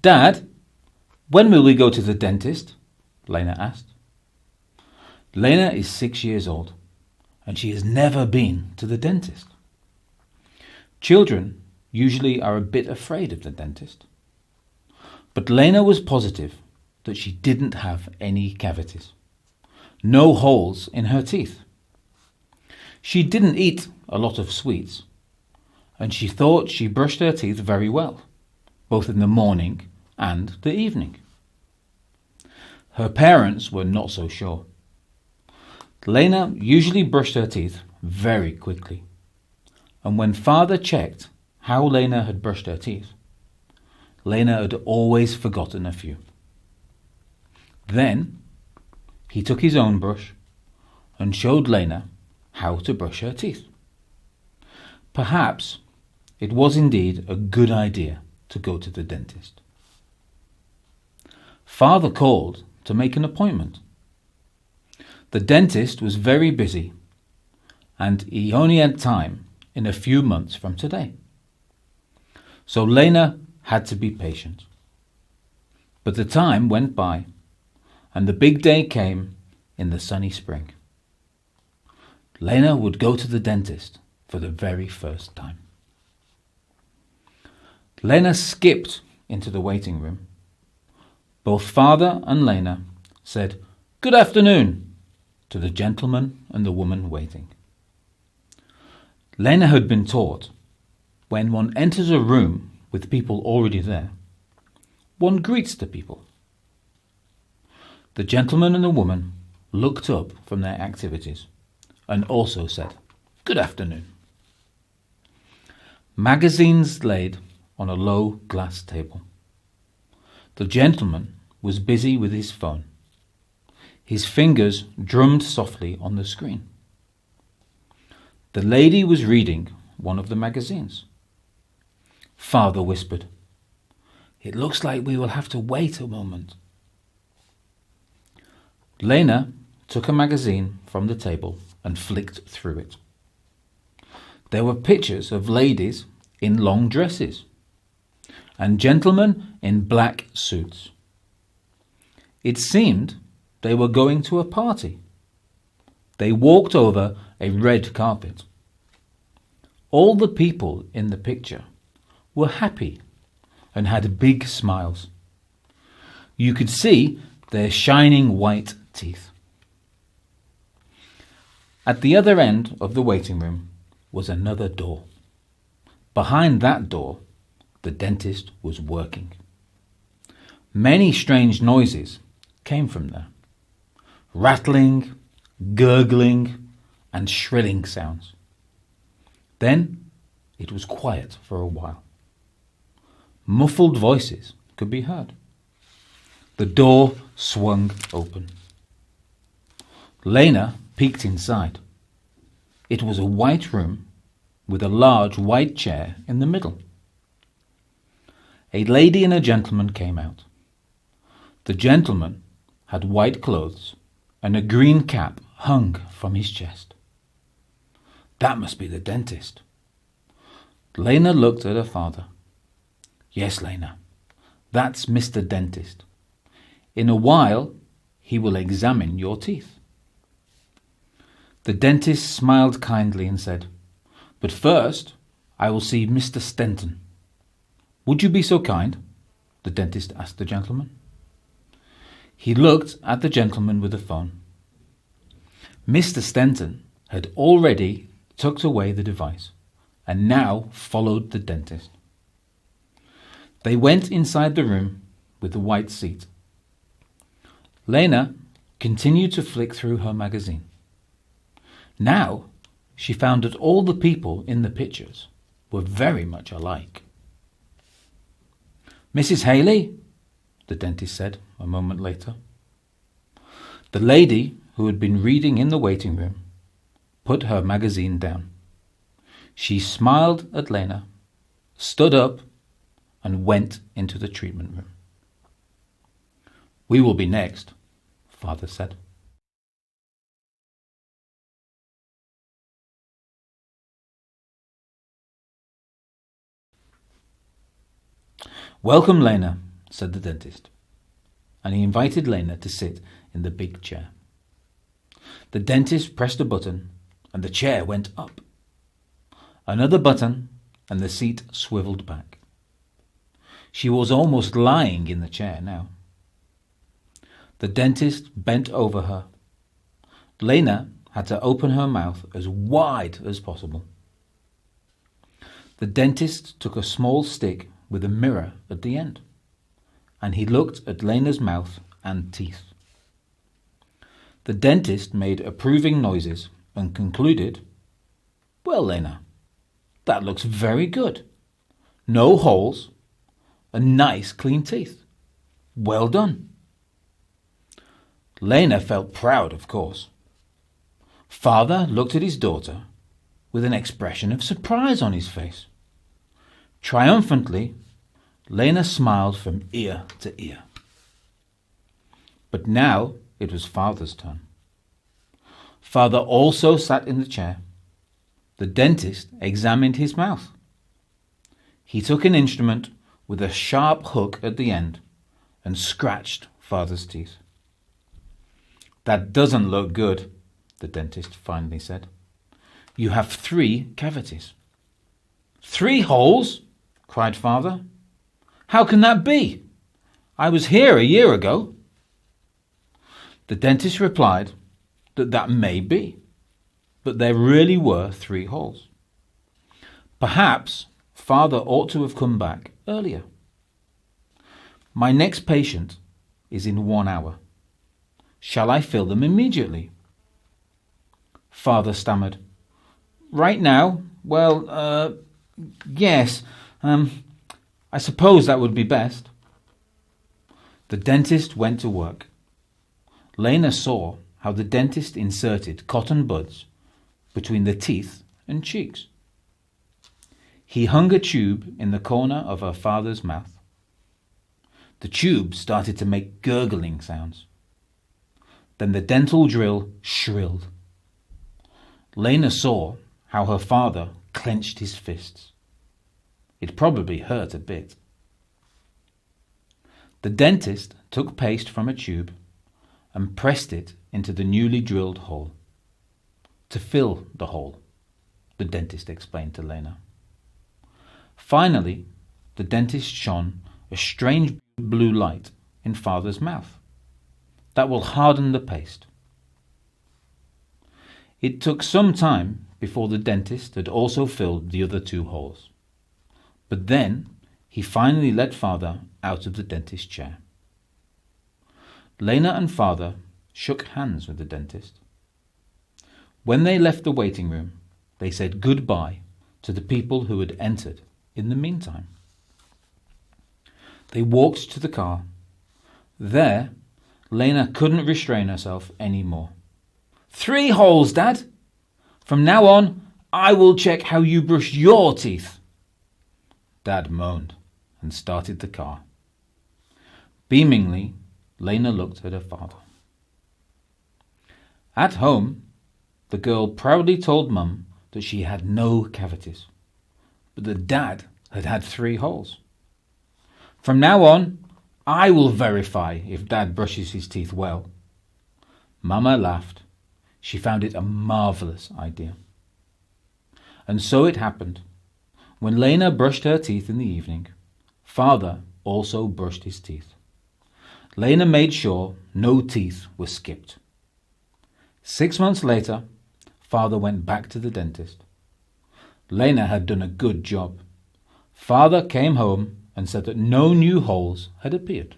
Dad, when will we go to the dentist? Lena asked. Lena is 6 years old and she has never been to the dentist. Children usually are a bit afraid of the dentist. But Lena was positive that she didn't have any cavities, no holes in her teeth. She didn't eat a lot of sweets, and she thought she brushed her teeth very well, both in the morning and the evening. Her parents were not so sure. Lena usually brushed her teeth very quickly, and when father checked how Lena had brushed her teeth, Lena had always forgotten a few. Then he took his own brush and showed Lena how to brush her teeth. Perhaps it was indeed a good idea to go to the dentist. Father called to make an appointment. The dentist was very busy and he only had time in a few months from today. So Lena had to be patient. But the time went by and the big day came in the sunny spring. Lena would go to the dentist for the very first time. Lena skipped into the waiting room. Both father and Lena said, "Good afternoon," to the gentleman and the woman waiting. Lena had been taught, when one enters a room with people already there, one greets the people. The gentleman and the woman looked up from their activities and also said, "Good afternoon." Magazines laid on a low glass table. The gentleman was busy with his phone. His fingers drummed softly on the screen. The lady was reading one of the magazines. Father whispered, "It looks like we will have to wait a moment." Lena took a magazine from the table and flicked through it. There were pictures of ladies in long dresses and gentlemen in black suits. It seemed they were going to a party. They walked over a red carpet. All the people in the picture were happy and had big smiles. You could see their shining white teeth. At the other end of the waiting room was another door. Behind that door, the dentist was working. Many strange noises came from there. Rattling, gurgling, and shrilling sounds. Then it was quiet for a while. Muffled voices could be heard. The door swung open. Lena peeked inside. It was a white room with a large white chair in the middle. A lady and a gentleman came out. The gentleman had white clothes and a green cap hung from his chest. That must be the dentist. Lena looked at her father. Yes, Lena, that's Mr. Dentist. In a while, he will examine your teeth. The dentist smiled kindly and said, "But first, I will see Mr. Stenton." "Would you be so kind?" the dentist asked the gentleman. He looked at the gentleman with the phone. Mr. Stenton had already tucked away the device and now followed the dentist. They went inside the room with the white seat. Lena continued to flick through her magazine. Now she found that all the people in the pictures were very much alike. "Mrs. Haley?" the dentist said a moment later. The lady who had been reading in the waiting room put her magazine down. She smiled at Lena, stood up, and went into the treatment room. "We will be next," Father said. "Welcome, Lena," said the dentist, and he invited Lena to sit in the big chair. The dentist pressed a button, and the chair went up. Another button, and the seat swiveled back. She was almost lying in the chair now. The dentist bent over her. Lena had to open her mouth as wide as possible. The dentist took a small stick with a mirror at the end, and he looked at Lena's mouth and teeth. The dentist made approving noises and concluded, "Well, Lena, that looks very good. No holes, and nice clean teeth. Well done." Lena felt proud, of course. Father looked at his daughter with an expression of surprise on his face. Triumphantly, Lena smiled from ear to ear. But now it was Father's turn. Father also sat in the chair. The dentist examined his mouth. He took an instrument with a sharp hook at the end and scratched Father's teeth. "That doesn't look good," the dentist finally said. "You have 3 cavities." "3 holes?" cried Father. "How can that be? I was here a year ago." The dentist replied that may be, but there really were 3 holes. Perhaps Father ought to have come back earlier. "My next patient is in 1 hour. Shall I fill them immediately?" Father stammered. "Right now? Well, yes. I suppose that would be best." The dentist went to work. Lena saw how the dentist inserted cotton buds between the teeth and cheeks. He hung a tube in the corner of her father's mouth. The tube started to make gurgling sounds. Then the dental drill shrilled. Lena saw how her father clenched his fists. It probably hurt a bit. The dentist took paste from a tube and pressed it into the newly drilled hole. "To fill the hole," the dentist explained to Lena. Finally, the dentist shone a strange blue light in Father's mouth. "That will harden the paste." It took some time before the dentist had also filled the other 2 holes. But then he finally let Father out of the dentist's chair. Lena and Father shook hands with the dentist. When they left the waiting room, they said goodbye to the people who had entered in the meantime. They walked to the car. There, Lena couldn't restrain herself any more. "3 holes, Dad! From now on, I will check how you brush your teeth." Dad moaned and started the car. Beamingly, Lena looked at her father. At home, the girl proudly told Mum that she had no cavities, but that Dad had had 3 holes. "From now on, I will verify if Dad brushes his teeth well." Mama laughed. She found it a marvelous idea. And so it happened. When Lena brushed her teeth in the evening, Father also brushed his teeth. Lena made sure no teeth were skipped. 6 months later, Father went back to the dentist. Lena had done a good job. Father came home and said that no new holes had appeared.